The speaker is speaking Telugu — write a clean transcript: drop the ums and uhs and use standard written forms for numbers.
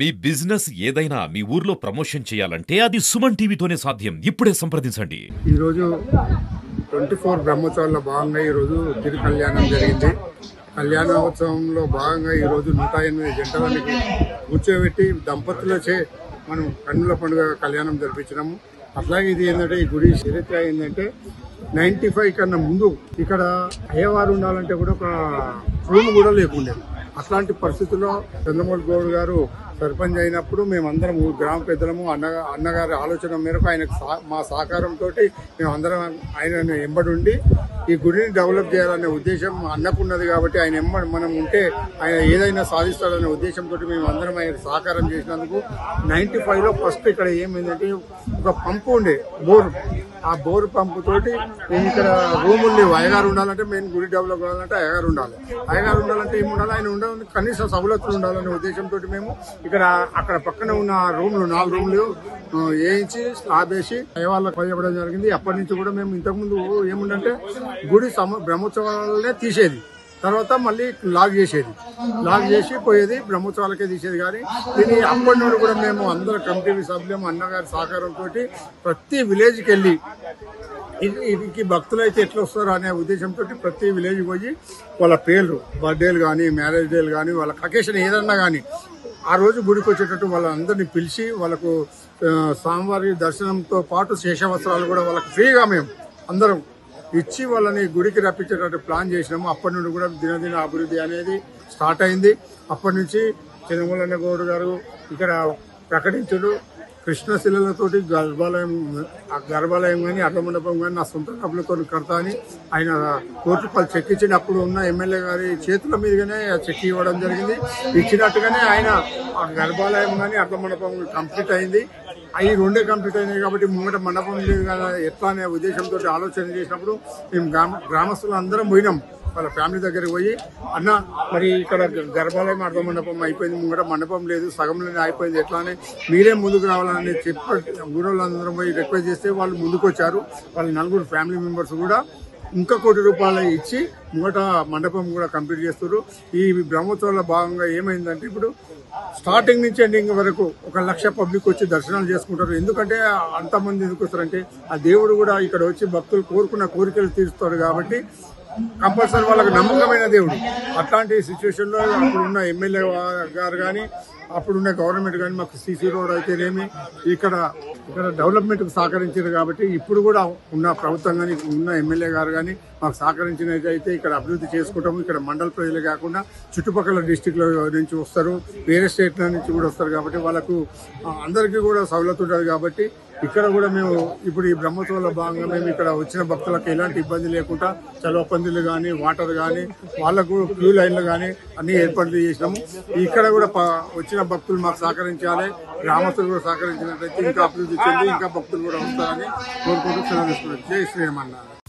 మీ బిజినెస్ ఏదైనా మీ ఊర్లో ప్రమోషన్ చేయాలంటే అది సుమన్ టీవీతోనే సాధ్యం. ఇప్పుడే సంప్రదించండి. ఈరోజు 24 బ్రహ్మోత్సవాల్లో భాగంగా ఈరోజు తిరు కళ్యాణం జరిగింది. కళ్యాణోత్సవంలో భాగంగా ఈరోజు 108 జంటలకి కూర్చోబెట్టి దంపతులచే మనం కన్నుల పండుగ కళ్యాణం జరిపించినాము. అట్లాగే ఇది ఏంటంటే ఈ గుడి చరిత్ర ఏంటంటే 95 కన్నా ముందు ఇక్కడ అయ్యవారు ఉండాలంటే కూడా ఒక రూమ్ కూడా లేకుండే. అట్లాంటి పరిస్థితుల్లో చంద్రమౌళి గౌడ్ గారు సర్పంచ్ అయినప్పుడు మేమందరం గ్రామ పెద్దలము అన్నగారి ఆలోచన మేరకు ఆయనకు మా సహకారంతో మేమందరం ఆయన ఎంబడి ఈ గుడిని డెవలప్ చేయాలనే ఉద్దేశం అన్నకున్నది కాబట్టి ఆయన ఎంబడి మనం ఉంటే ఆయన ఏదైనా సాధిస్తాడనే ఉద్దేశంతో మేము అందరం ఆయనకు సహకారం చేసినందుకు 95లో ఫస్ట్ ఇక్కడ ఏమైందంటే ఒక పంపు ఉండే బోరు. ఆ బోరు పంపు తోటి మేము ఇక్కడ రూములు లేవు. అయ్యగారు ఉండాలంటే మేము గుడి డెవలప్ కావాలంటే అయ్యగారు ఉండాలి. అయ్యగారు ఉండాలంటే ఏమి ఉండాలి, ఆయన ఉండాలంటే కనీసం సవలతులు ఉండాలనే ఉద్దేశంతో మేము ఇక్కడ అక్కడ పక్కన ఉన్న రూమ్లు 4 రూమ్లు వేయించి స్లాబ్ వేసి అయ్యవాళ్ళకి పనిచేయడం జరిగింది. అప్పటి నుంచి కూడా మేము ఇంతకుముందు ఏముందంటే గుడి బ్రహ్మోత్సవాలనే తీసేది, తర్వాత మళ్ళీ లాగ్ చేసి పోయేది, బ్రహ్మోత్సవాలకే తీసేది. కానీ దీని అప్పటి నుండి కూడా మేము అందరు కమిటీ సభ్యులు అన్నగారి సహకారంతో ప్రతి విలేజ్కి వెళ్ళి ఇది భక్తులు అయితే ఎట్లా వస్తారో అనే ఉద్దేశంతో ప్రతి విలేజ్ పోయి వాళ్ళ పేర్లు, బర్త్డేలు కానీ మ్యారేజ్ డేలు కానీ వాళ్ళ అకేషన్ ఏదన్నా కానీ ఆ రోజు గుడికి వచ్చేటట్టు వాళ్ళందరినీ పిలిచి వాళ్ళకు స్వామివారి దర్శనంతో పాటు శేషవస్త్రాలు కూడా వాళ్ళకి ఫ్రీగా మేము అందరం ఇచ్చి వాళ్ళని గుడికి రప్పించేటట్టు ప్లాన్ చేసినాము. అప్పటి నుండి కూడా దినదిన అభివృద్ధి అనేది స్టార్ట్ అయింది. అప్పటి నుంచి చంద్రమౌళి గౌడ్ గారు ఇక్కడ ప్రకటించడు కృష్ణశిలలతోటి గర్భాలయం కానీ అడ్డ మండపం కానీ నా సొంత డబ్బులతో కడతా అని ఆయన కోర్టు చెక్కించిన అప్పుడు ఉన్న ఎమ్మెల్యే గారి చేతుల మీదుగానే చెక్కి ఇవ్వడం జరిగింది. ఇచ్చినట్టుగానే ఆయన ఆ గర్భాలయం కానీ అడ్డ మండపం కంప్లీట్ అయింది. అవి 2 కంప్లీట్ అయినాయి కాబట్టి ముంగట మండపం లేదు కదా ఎట్లా అనే ఉద్దేశంతో ఆలోచన చేసినప్పుడు మేము గ్రామస్తులు అందరం పోయినాం. వాళ్ళ ఫ్యామిలీ దగ్గరికి పోయి అన్న మరి ఇక్కడ గర్భాలయం అర్ధ మండపం అయిపోయింది, ముంగట మండపం లేదు, సగంలోనే అయిపోయింది, ఎట్లానే మీరే ముందుకు రావాలని చెప్పి ఊరోళ్ళందరం పోయి రిక్వెస్ట్ చేస్తే వాళ్ళు ముందుకు వచ్చారు. వాళ్ళ 4 ఫ్యామిలీ మెంబర్స్ కూడా ఇంకా ₹1 కోటి ఇచ్చి ముంగట మండపం కూడా కంప్లీట్ చేస్తారు. ఈ బ్రహ్మోత్సవాల భాగంగా ఏమైందంటే ఇప్పుడు స్టార్టింగ్ నుంచి ఎండింగ్ వరకు 1 లక్ష పబ్లిక్ వచ్చి దర్శనాలు చేసుకుంటారు. ఎందుకంటే అంతమంది ఎందుకు వస్తారంటే ఆ దేవుడు కూడా ఇక్కడ వచ్చి భక్తులు కోరుకున్న కోరికలు తీరుస్తాడు కాబట్టి కంపల్సరీ వాళ్ళకి నమ్మకమైన దేవుడు. అట్లాంటి సిచ్యువేషన్ లో అప్పుడున్న ఎమ్మెల్యే గారు కానీ అప్పుడున్న గవర్నమెంట్ కానీ మాకు సీసీ రోడ్ అయితేనేమి ఇక్కడ డెవలప్మెంట్ కు సహకరించారు కాబట్టి ఇప్పుడు కూడా ఉన్న ప్రభుత్వం కానీ ఉన్న ఎమ్మెల్యే గారు కానీ మాకు సహకరించినట్టయితే ఇక్కడ అభివృద్ధి చేసుకుంటాము. ఇక్కడ మండల ప్రజలు కాకుండా చుట్టుపక్కల డిస్టిక్ల నుంచి వస్తారు, వేరే స్టేట్ల నుంచి కూడా వస్తారు కాబట్టి వాళ్ళకు అందరికీ కూడా సౌలత్ ఉంటుంది కాబట్టి ఇక్కడ కూడా మేము ఇప్పుడు ఈ బ్రహ్మోత్సవాల భాగంగా మేము ఇక్కడ వచ్చిన భక్తులకు ఎలాంటి ఇబ్బంది లేకుండా చలువ పందిళ్ళు కానీ వాటర్ కానీ వాళ్ళకు క్యూ లైన్లు కానీ అన్ని ఏర్పాట్లు చేసినాము. ఇక్కడ కూడా వచ్చిన భక్తులు మాకు సహకరించాలి, గ్రామస్తులు కూడా సహకరించినట్లయితే ఇంకా అభివృద్ధి చెంది ఇంకా భక్తులు కూడా వస్తారని కోరుకుంటూ సెలవు తీసుకున్నారు. జై శ్రీరామన్నారాయణ.